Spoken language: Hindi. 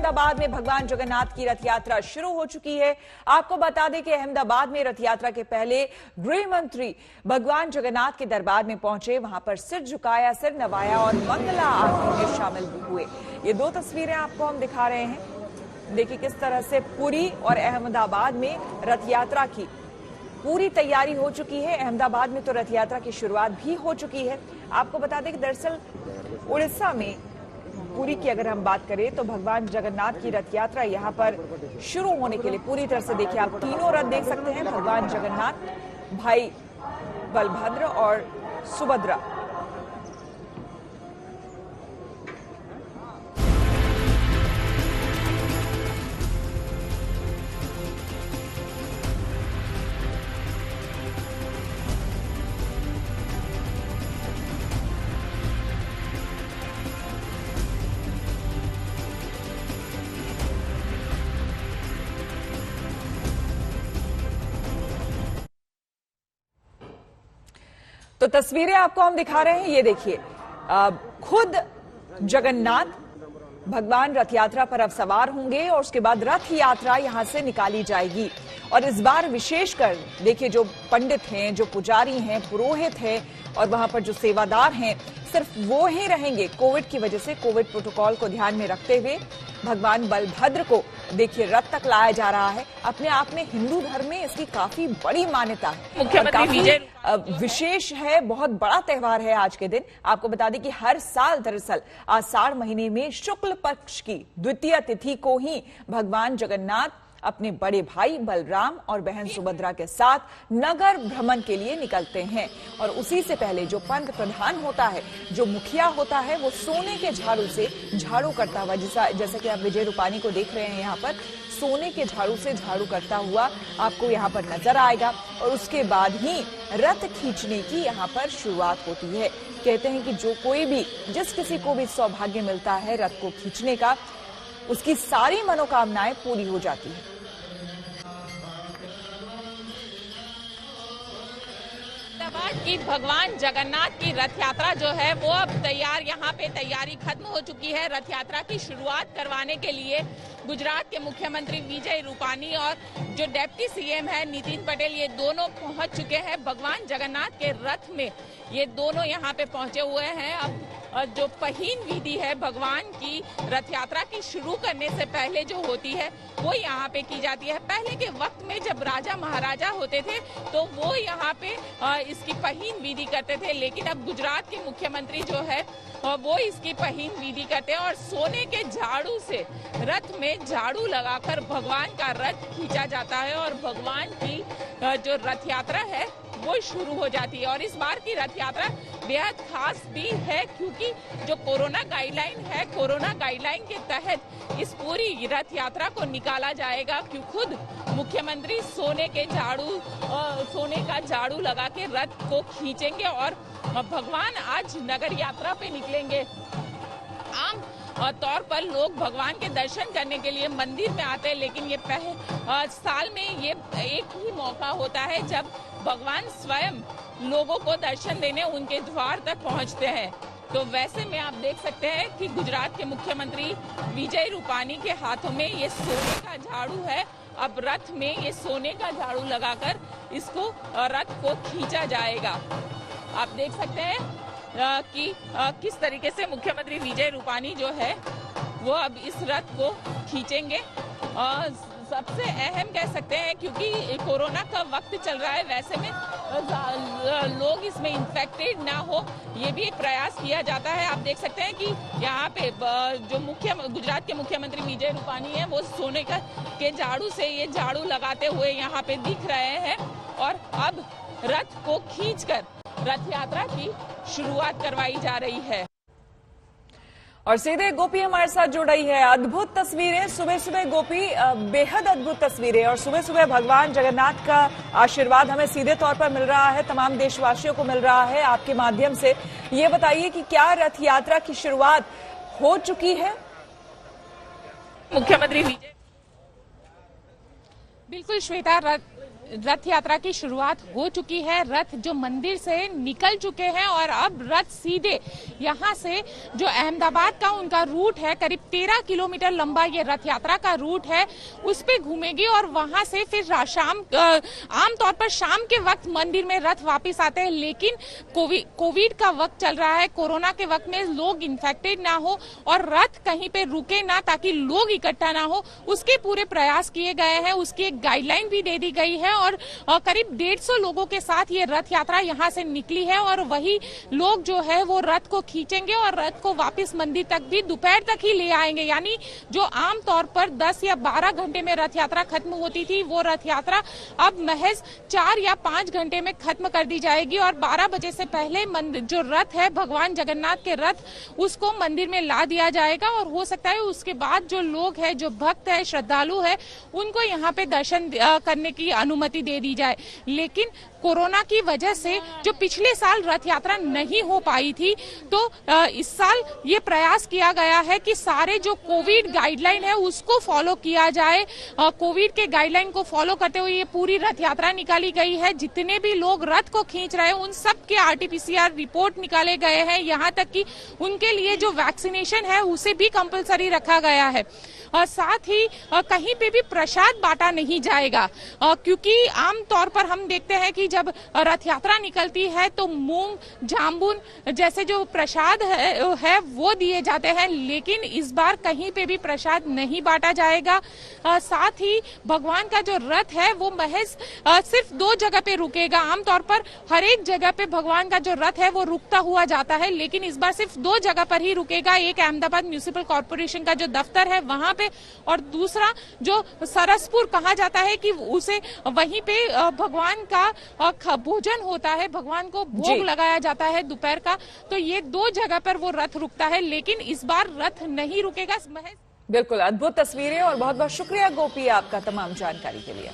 अहमदाबाद में भगवान जगन्नाथ की रथ यात्रा शुरू हो चुकी है। आपको बता दें कि अहमदाबाद में रथ यात्रा के पहले गृह मंत्री भगवान जगन्नाथ के दरबार में पहुंचे, वहां पर सिर झुकाया, सिर नवाया और मंगला आरती में शामिल हुए। ये दो तस्वीरें आपको हम दिखा रहे हैं। देखिए किस तरह से पुरी और अहमदाबाद में रथ यात्रा की पूरी तैयारी हो चुकी है। अहमदाबाद में तो रथ यात्रा की शुरुआत भी हो चुकी है। आपको बता दें कि दरअसल उड़ीसा में पुरी की अगर हम बात करें तो भगवान जगन्नाथ की रथ यात्रा यहां पर शुरू होने के लिए पूरी तरह से देखिए, आप तीनों रथ देख सकते हैं, भगवान जगन्नाथ, भाई बलभद्र और सुभद्रा। तो तस्वीरें आपको हम दिखा रहे हैं, ये देखिए खुद जगन्नाथ भगवान रथ यात्रा पर अब सवार होंगे और उसके बाद रथ यात्रा यहां से निकाली जाएगी। और इस बार विशेषकर देखिए जो पंडित हैं, जो पुजारी हैं, पुरोहित हैं और वहां पर जो सेवादार हैं, सिर्फ वो ही रहेंगे। कोविड की वजह से, कोविड प्रोटोकॉल को ध्यान में रखते हुए भगवान बलभद्र को देखिए रथ तक लाया जा रहा है। अपने आप में हिंदू धर्म में इसकी काफी बड़ी मान्यता है, काफी विशेष है, बहुत बड़ा त्योहार है आज के दिन। आपको बता दें कि हर साल दरअसल आषाढ़ महीने में शुक्ल पक्ष की द्वितीय तिथि को ही भगवान जगन्नाथ अपने बड़े भाई बलराम और बहन सुभद्रा के साथ नगर भ्रमण के लिए निकलते हैं। और उसी से पहले जो पंत प्रधान होता है, जो मुखिया होता है, वो सोने के झाड़ू से झाड़ू करता हुआ, जैसा कि आप विजय रूपानी को देख रहे हैं यहाँ पर, सोने के झाड़ू से झाड़ू करता हुआ आपको यहाँ पर नजर आएगा। और उसके बाद ही रथ खींचने की यहाँ पर शुरुआत होती है। कहते हैं कि जो कोई भी, जिस किसी को भी सौभाग्य मिलता है रथ को खींचने का, उसकी सारी मनोकामनाएं पूरी हो जाती है। कि भगवान जगन्नाथ की रथ यात्रा जो है वो अब यहाँ पे तैयारी खत्म हो चुकी है। रथ यात्रा की शुरुआत करवाने के लिए गुजरात के मुख्यमंत्री विजय रूपानी और जो डिप्टी सीएम है नितिन पटेल, ये दोनों पहुंच चुके हैं भगवान जगन्नाथ के रथ में। ये दोनों यहाँ पे पहुंचे हुए हैं। अब जो पहिन विधि है भगवान की रथ यात्रा की शुरू करने से पहले जो होती है वो यहाँ पे की जाती है। पहले के वक्त में जब राजा महाराजा होते थे तो वो यहाँ पे इसकी पहिन विधि करते थे, लेकिन अब गुजरात के मुख्यमंत्री जो है वो इसकी पहिन विधि करते हैं और सोने के झाड़ू से रथ में झाड़ू लगाकर भगवान का रथ खींचा जाता है और भगवान की जो रथ यात्रा है वो शुरू हो जाती है। और इस बार की रथ यात्रा बेहद खास भी है क्योंकि जो कोरोना गाइडलाइन है, कोरोना गाइडलाइन के तहत इस पूरी रथ यात्रा को निकाला जाएगा। क्यों खुद मुख्यमंत्री सोने का झाड़ू लगा के रथ को खींचेंगे और भगवान आज नगर यात्रा पे निकलेंगे। आम तौर पर लोग भगवान के दर्शन करने के लिए मंदिर में आते हैं, लेकिन ये साल में ये एक ही मौका होता है जब भगवान स्वयं लोगों को दर्शन देने उनके द्वार तक पहुंचते हैं। तो वैसे में आप देख सकते हैं कि गुजरात के मुख्यमंत्री विजय रूपानी के हाथों में ये सोने का झाड़ू है। अब रथ में ये सोने का झाड़ू लगाकर इसको रथ को खींचा जाएगा। आप देख सकते हैं कि किस तरीके से मुख्यमंत्री विजय रूपानी जो है वो अब इस रथ को खींचेंगे। सबसे अहम कह सकते हैं क्योंकि कोरोना का वक्त चल रहा है, वैसे में लोग इसमें इन्फेक्टेड ना हो ये भी एक प्रयास किया जाता है। आप देख सकते हैं कि यहाँ पे जो गुजरात के मुख्यमंत्री विजय रूपानी है वो सोने के झाड़ू से ये झाड़ू लगाते हुए यहाँ पे दिख रहे हैं और अब रथ को खींचकर रथ यात्रा की शुरुआत करवाई जा रही है। और सीधे गोपी हमारे साथ जुड़ रही है। अद्भुत तस्वीरें, सुबह सुबह गोपी, बेहद अद्भुत तस्वीरें और सुबह सुबह भगवान जगन्नाथ का आशीर्वाद हमें सीधे तौर पर मिल रहा है, तमाम देशवासियों को मिल रहा है आपके माध्यम से। ये बताइए कि क्या रथ यात्रा की शुरुआत हो चुकी है? मुख्यमंत्री विजय, बिल्कुल श्वेता, रथ यात्रा की शुरुआत हो चुकी है। रथ जो मंदिर से निकल चुके हैं और अब रथ सीधे यहाँ से जो अहमदाबाद का उनका रूट है, करीब 13 किलोमीटर लंबा ये रथ यात्रा का रूट है, उस पे घूमेगी और वहां से फिर आमतौर पर शाम के वक्त मंदिर में रथ वापस आते हैं, लेकिन कोविड का वक्त चल रहा है, कोरोना के वक्त में लोग इन्फेक्टेड ना हो और रथ कहीं पे रुके ना, ताकि लोग इकट्ठा ना हो, उसके पूरे प्रयास किए गए हैं। उसकी एक गाइडलाइन भी दे दी गई है और करीब 150 लोगों के साथ ये रथ यात्रा यहाँ से निकली है और वही लोग जो है वो रथ को खींचेंगे और रथ को वापस मंदिर तक भी दोपहर तक ही ले आएंगे। यानी जो आमतौर पर 10 या 12 घंटे में रथ यात्रा खत्म होती थी, वो रथ यात्रा अब महज 4 या 5 घंटे में खत्म कर दी जाएगी और 12 बजे से पहले जो रथ है भगवान जगन्नाथ के रथ, उसको मंदिर में ला दिया जाएगा और हो सकता है उसके बाद जो लोग हैं, जो भक्त है, श्रद्धालु है, उनको यहाँ पे दर्शन करने की अनुमति दे दी जाए। लेकिन कोरोना की वजह से जो पिछले साल रथ यात्रा नहीं हो पाई थी, तो इस साल ये प्रयास किया गया है कि सारे जो कोविड गाइडलाइन है उसको फॉलो किया जाए। कोविड के गाइडलाइन को फॉलो करते हुए ये पूरी रथ यात्रा निकाली गई है। जितने भी लोग रथ को खींच रहे हैं उन सब के RT-PCR रिपोर्ट निकाले गए हैं, यहाँ तक कि उनके लिए जो वैक्सीनेशन है उसे भी कंपलसरी रखा गया है। साथ ही कहीं पे भी प्रसाद बांटा नहीं जाएगा, क्योंकि आमतौर पर हम देखते हैं कि जब रथ यात्रा निकलती है तो मूंग, जामुन जैसे जो प्रसाद है वो दिए जाते हैं, लेकिन इस बार कहीं पे भी प्रसाद नहीं बांटा जाएगा। साथ ही भगवान का जो रथ है वो महज सिर्फ 2 जगह पे रुकेगा। आमतौर पर हर एक जगह पे भगवान का जो रथ है वो रुकता हुआ जाता है, लेकिन इस बार सिर्फ 2 जगह पर ही रुकेगा। एक अहमदाबाद म्युनिसिपल कॉर्पोरेशन का जो दफ्तर है वहां पे, और दूसरा जो सरसपुर कहा जाता है कि उसे वहीं पे भगवान का भोजन होता है, भगवान को भोग लगाया जाता है दोपहर का। तो ये 2 जगह पर वो रथ रुकता है, लेकिन इस बार रथ नहीं रुकेगा। बिल्कुल अद्भुत तस्वीरें और बहुत बहुत शुक्रिया गोपी आपका तमाम जानकारी के लिए।